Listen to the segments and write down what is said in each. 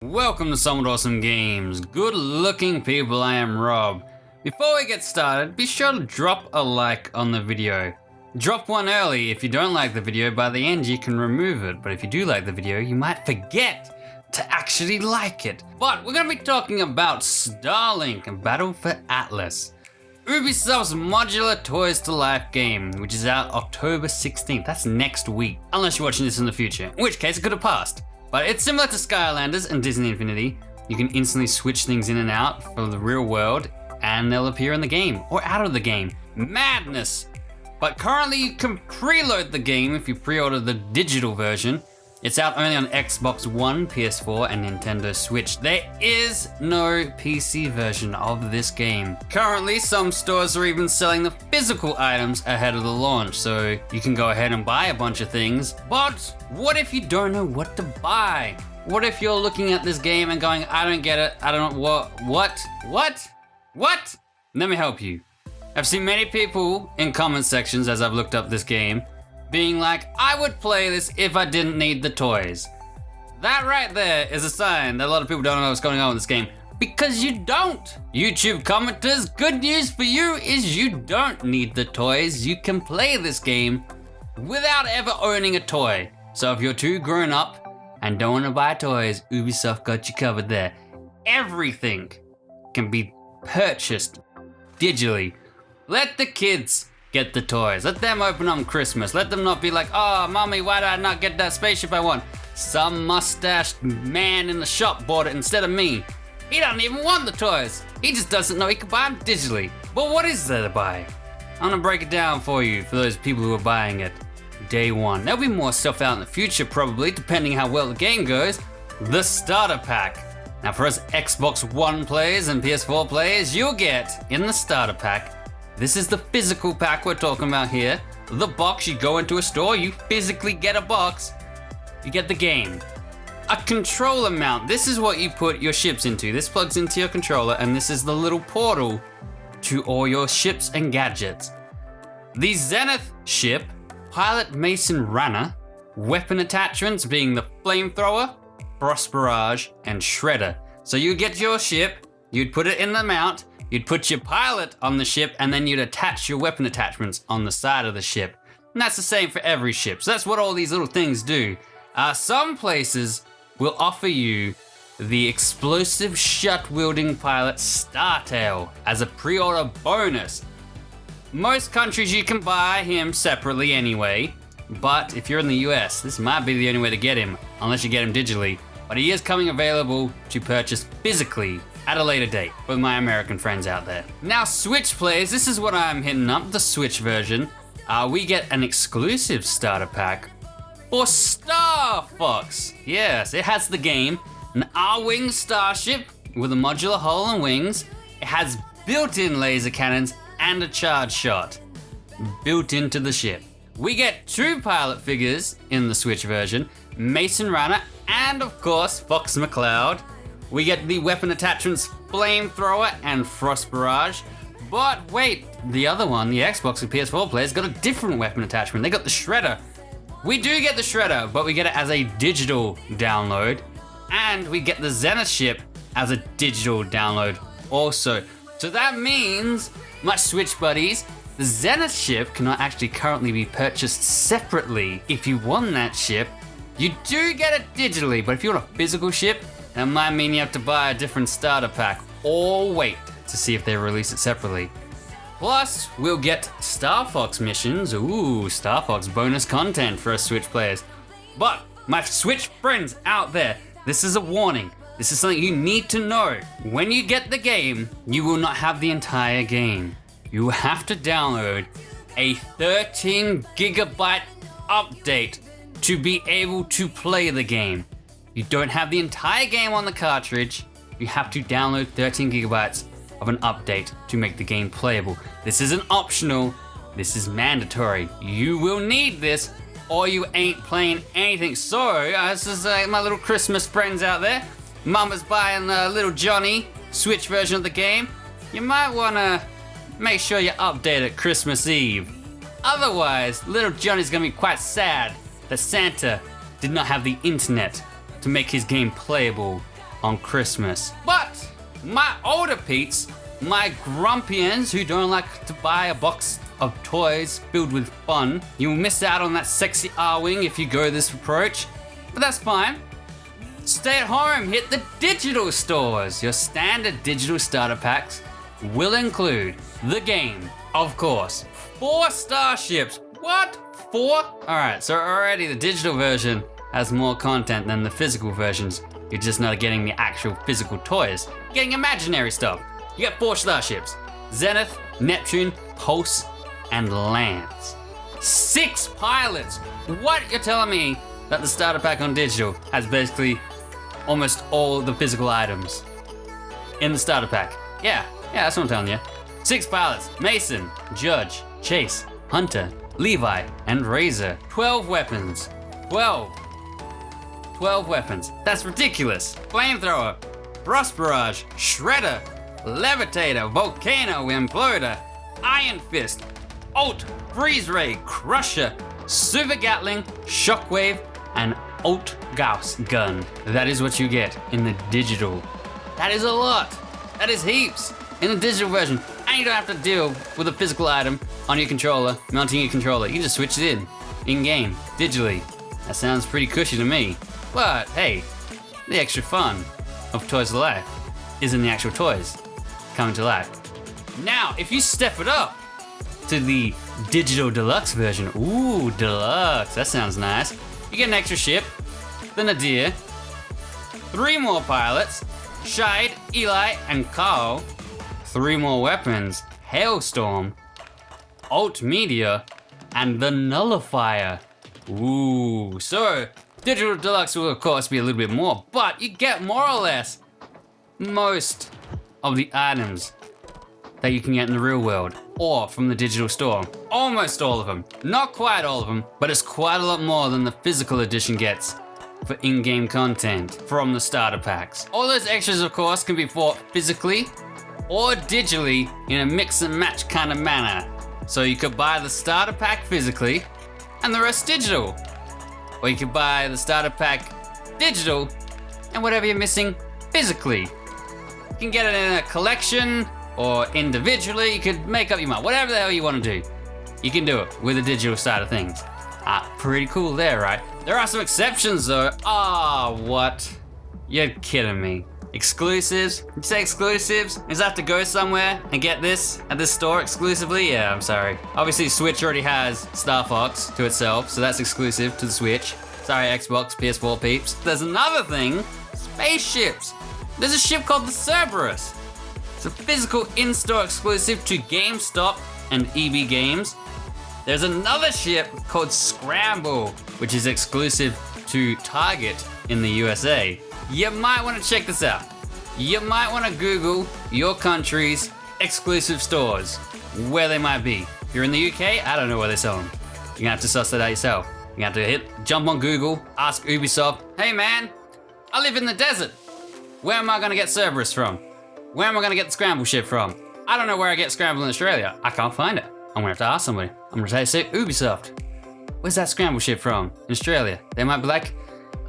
Welcome to Somewhat Awesome Games. Good looking people, I am Rob. Before we get started, be sure to drop a like on the video. Drop one early. If you don't like the video, by the end you can remove it. But if you do like the video, you might forget to actually like it. But we're going to be talking about Starlink Battle for Atlas. Ubisoft's modular Toys to Life game, which is out October 16th. That's next week. Unless you're watching this in the future, in which case it could have passed. But it's similar to Skylanders and Disney Infinity. You can instantly switch things in and out from the real world, and they'll appear in the game, or out of the game. Madness! But currently you can preload the game if you pre-order the digital version. It's out only on Xbox One, PS4, and Nintendo Switch. There is no PC version of this game. Currently, some stores are even selling the physical items ahead of the launch, so you can go ahead and buy a bunch of things. But what if you don't know what to buy? What if you're looking at this game and going, I don't get it, I don't know what? Let me help you. I've seen many people in comment sections as I've looked up this game being like, I would play this if I didn't need the toys. That right there is a sign that a lot of people don't know what's going on with this game, because you don't. YouTube commenters, good news for you is you don't need the toys. You can play this game without ever owning a toy. So if you're too grown up and don't want to buy toys, Ubisoft got you covered there. Everything can be purchased digitally. Let the kids get the toys. Let them open on Christmas. Let them not be like, oh, mommy, why did I not get that spaceship I want? Some mustached man in the shop bought it instead of me. He doesn't even want the toys. He just doesn't know he can buy them digitally. But what is there to buy? I'm gonna break it down for you, for those people who are buying it. Day one. There'll be more stuff out in the future, probably, depending how well the game goes. The starter pack. Now, for us Xbox One players and PS4 players, you'll get, in the starter pack, this is the physical pack we're talking about here. The box, you go into a store, you physically get a box, you get the game. A controller mount, this is what you put your ships into. This plugs into your controller, and this is the little portal to all your ships and gadgets. The Zenith ship, pilot Mason Rana, weapon attachments being the Flamethrower, Barrage, and Shredder. So you get your ship, you'd put it in the mount, you'd put your pilot on the ship, and then you'd attach your weapon attachments on the side of the ship. And that's the same for every ship. So that's what all these little things do. Some places will offer you the explosive shut-wielding pilot Startail as a pre-order bonus. Most countries you can buy him separately anyway, but if you're in the US, this might be the only way to get him, unless you get him digitally. But he is coming available to purchase physically at a later date with my American friends out there. Now, Switch players, this is what I'm hitting up, the Switch version. We get an exclusive starter pack for Star Fox. Yes, it has the game, an Arwing Starship with a modular hull and wings. It has built-in laser cannons and a charge shot built into the ship. We get two pilot figures in the Switch version, Mason Rana and, of course, Fox McCloud. We get the weapon attachments Flamethrower and Frost Barrage. But wait, the other one, the Xbox and PS4 players, got a different weapon attachment. They got the Shredder. We do get the Shredder, but we get it as a digital download. And we get the Zenith ship as a digital download also. So that means, my Switch buddies, the Zenith ship cannot actually currently be purchased separately. If you want that ship, you do get it digitally, but if you want a physical ship, that might mean you have to buy a different starter pack or wait to see if they release it separately. Plus, we'll get Star Fox missions. Ooh, Star Fox bonus content for us Switch players. But my Switch friends out there, this is a warning. This is something you need to know. When you get the game, you will not have the entire game. You will have to download a 13 gigabyte update to be able to play the game. You don't have the entire game on the cartridge. You have to download 13 gigabytes of an update to make the game playable. This isn't optional. This is mandatory. You will need this or you ain't playing anything. So, this is my little Christmas friends out there. Mama's buying the little Johnny Switch version of the game. You might want to make sure you update it Christmas Eve. Otherwise, little Johnny's going to be quite sad that Santa did not have the internet to make his game playable on Christmas. But my older peeps, my grumpians who don't like to buy a box of toys filled with fun, you'll miss out on that sexy Arwing if you go this approach. But that's fine. Stay at home, hit the digital stores. Your standard digital starter packs will include the game, of course. 4 starships. What? 4? Alright, so already the digital version has more content than the physical versions. You're just not getting the actual physical toys. You're getting imaginary stuff. You get 4 starships. Zenith, Neptune, Pulse, and Lance. 6 pilots. What? You're telling me that the starter pack on digital has basically almost all the physical items in the starter pack? Yeah, that's what I'm telling you. 6 pilots: Mason, Judge, Chase, Hunter, Levi, and Razor. 12 weapons. 12 weapons. That's ridiculous. Flamethrower, Frost Barrage, Shredder, Levitator, Volcano Imploder, Iron Fist, Ult, Freeze Ray, Crusher, Super Gatling, Shockwave, and Ult Gauss Gun. That is what you get in the digital. That is a lot. That is heaps in the digital version. And you don't have to deal with a physical item on your controller, mounting your controller. You can just switch it in-game, digitally. That sounds pretty cushy to me. But hey, the extra fun of Toys to Life is in the actual toys coming to life. Now, if you step it up to the digital deluxe version, ooh, deluxe, that sounds nice. You get an extra ship, the Nadir, 3 more pilots, Shide, Eli, and Carl, 3 more weapons, Hailstorm, Alt Meteor, and the Nullifier. Ooh, so digital deluxe will of course be a little bit more, but you get more or less most of the items that you can get in the real world or from the digital store. Almost all of them. Not quite all of them, but it's quite a lot more than the physical edition gets for in-game content from the starter packs. All those extras, of course, can be bought physically or digitally in a mix and match kind of manner. So you could buy the starter pack physically and the rest digital. Or you could buy the starter pack digital and whatever you're missing physically. You can get it in a collection or individually. You could make up your mind. Whatever the hell you want to do, you can do it with the digital side of things. Pretty cool there, right? There are some exceptions though. What? You're kidding me. Exclusives? Did you say exclusives? Is that have to go somewhere and get this at this store exclusively? Yeah, I'm sorry. Obviously Switch already has Star Fox to itself, so that's exclusive to the Switch. Sorry, Xbox, PS4 peeps. There's another thing, spaceships. There's a ship called the Cerberus. It's a physical in-store exclusive to GameStop and EB Games. There's another ship called Scramble, which is exclusive to Target in the USA. You might want to check this out. You might want to Google your country's exclusive stores, where they might be. If you're in the UK, I don't know where they sell them. You're gonna have to suss that out yourself. You're gonna have to jump on Google, ask Ubisoft, hey man, I live in the desert. Where am I gonna get Cerberus from? Where am I gonna get the Scramble ship from? I don't know where I get Scramble in Australia. I can't find it. I'm gonna have to ask somebody. I'm gonna say Ubisoft. Where's that Scramble ship from in Australia? They might be like,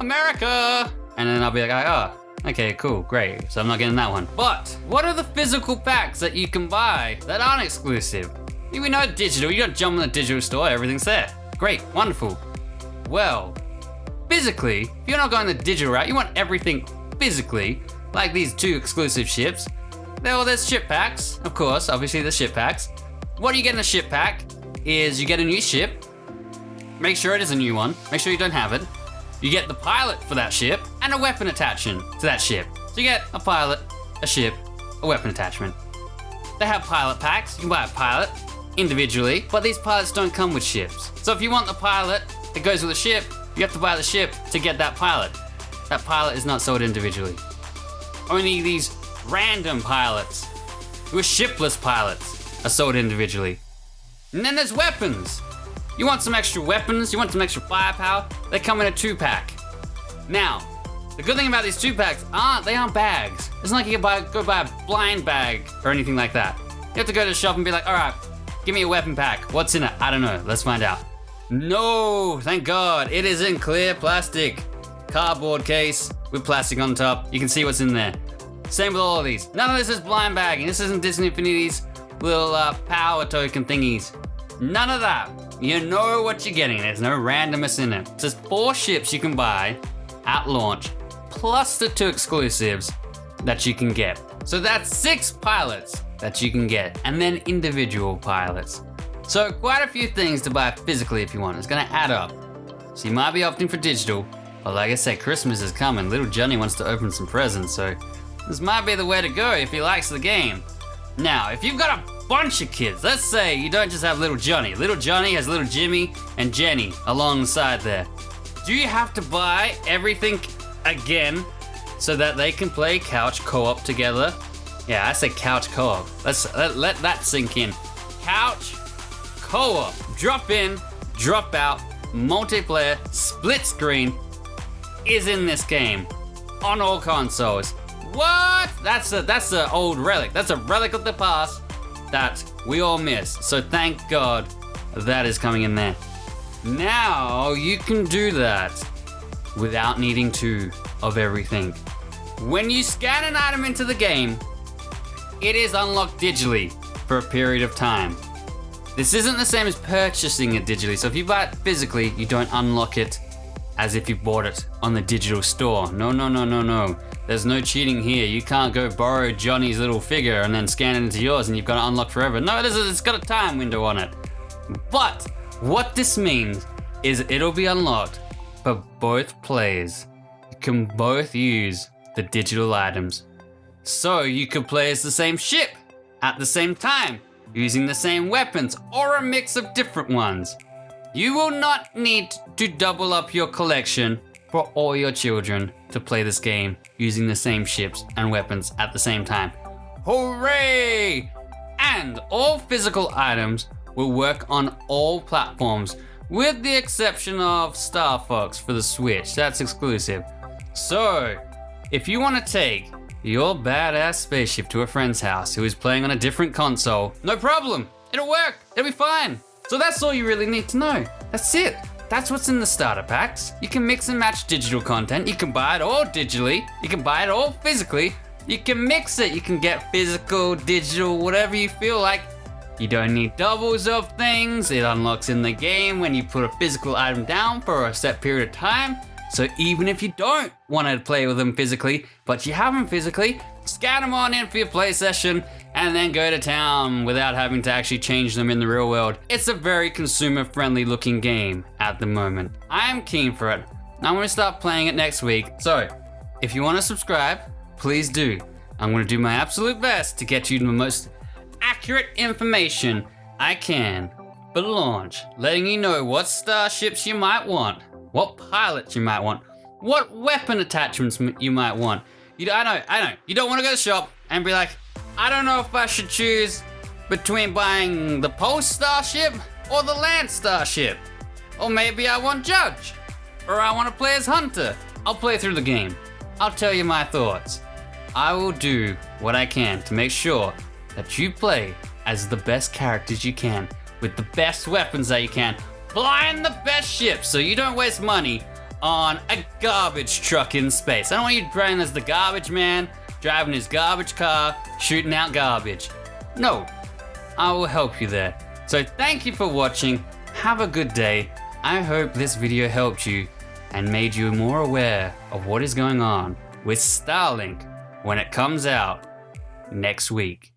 America. And then I'll be like, okay, cool, great. So I'm not getting that one. But what are the physical packs that you can buy that aren't exclusive? We know digital, you don't jump in the digital store, everything's there. Great, wonderful. Well, physically, if you're not going the digital route, you want everything physically, like these 2 exclusive ships. There's ship packs, of course, obviously there's ship packs. What you get in a ship pack is you get a new ship. Make sure it is a new one, make sure you don't have it. You get the pilot for that ship and a weapon attachment to that ship. So you get a pilot, a ship, a weapon attachment. They have pilot packs. You can buy a pilot individually, but these pilots don't come with ships. So if you want the pilot that goes with the ship, you have to buy the ship to get that pilot. That pilot is not sold individually. Only these random pilots, who are shipless pilots, are sold individually. And then there's weapons. You want some extra weapons, you want some extra firepower, they come in a 2-pack. Now, the good thing about these 2-packs they aren't bags. It's not like you can go buy a blind bag or anything like that. You have to go to the shop and be like, all right, give me a weapon pack. What's in it? I don't know, let's find out. No, thank God, it is in clear plastic. cardboard case with plastic on top. You can see what's in there. Same with all of these. None of this is blind bagging. This isn't Disney Infinity's little power token thingies. None of that. You know what you're getting. There's no randomness in it. There's 4 ships you can buy at launch, plus the 2 exclusives that you can get. So that's 6 pilots that you can get, and then individual pilots. So quite a few things to buy physically if you want. It's gonna add up. So you might be opting for digital, but like I said, Christmas is coming. Little Johnny wants to open some presents, so this might be the way to go if he likes the game. Now, if you've got a bunch of kids, let's say you don't just have little Johnny. Little Johnny has little Jimmy and Jenny alongside there. Do you have to buy everything again so that they can play couch co-op together? Yeah, I said couch co-op. Let that sink in. Couch co-op. Drop in, drop out, multiplayer, split screen is in this game on all consoles. What? That's a old relic. That's a relic of the past that we all miss. So thank God that is coming in there. Now you can do that without needing 2 of everything. When you scan an item into the game, it is unlocked digitally for a period of time. This isn't the same as purchasing it digitally. So if you buy it physically, you don't unlock it as if you bought it on the digital store. No. There's no cheating here. You can't go borrow Johnny's little figure and then scan it into yours and you've got to unlock forever. No, it's got a time window on it. But what this means is it'll be unlocked for both players. You can both use the digital items. So you could play as the same ship at the same time, using the same weapons or a mix of different ones. You will not need to double up your collection for all your children to play this game using the same ships and weapons at the same time. Hooray! And all physical items will work on all platforms with the exception of Star Fox for the Switch. That's exclusive. So, if you want to take your badass spaceship to a friend's house who is playing on a different console, no problem. It'll work. It'll be fine. So that's all you really need to know. That's it. That's what's in the starter packs. You can mix and match digital content. You can buy it all digitally. You can buy it all physically. You can mix it. You can get physical, digital, whatever you feel like. You don't need doubles of things. It unlocks in the game when you put a physical item down for a set period of time. So even if you don't want to play with them physically, but you have them physically, scan them on in for your play session and then go to town without having to actually change them in the real world. It's a very consumer-friendly looking game at the moment. I am keen for it. I'm going to start playing it next week. So if you want to subscribe, please do. I'm going to do my absolute best to get you the most accurate information I can for launch, letting you know what starships you might want, what pilots you might want, what weapon attachments you might want. I know. You don't want to go to the shop and be like, I don't know if I should choose between buying the Pulse Starship or the Land Starship. Or maybe I want Judge. Or I want to play as Hunter. I'll play through the game. I'll tell you my thoughts. I will do what I can to make sure that you play as the best characters you can, with the best weapons that you can, flying the best ships so you don't waste money on a garbage truck in space. I don't want you playing as the garbage man, driving his garbage car, shooting out garbage. No, I will help you there. So thank you for watching. Have a good day. I hope this video helped you and made you more aware of what is going on with Starlink when it comes out next week.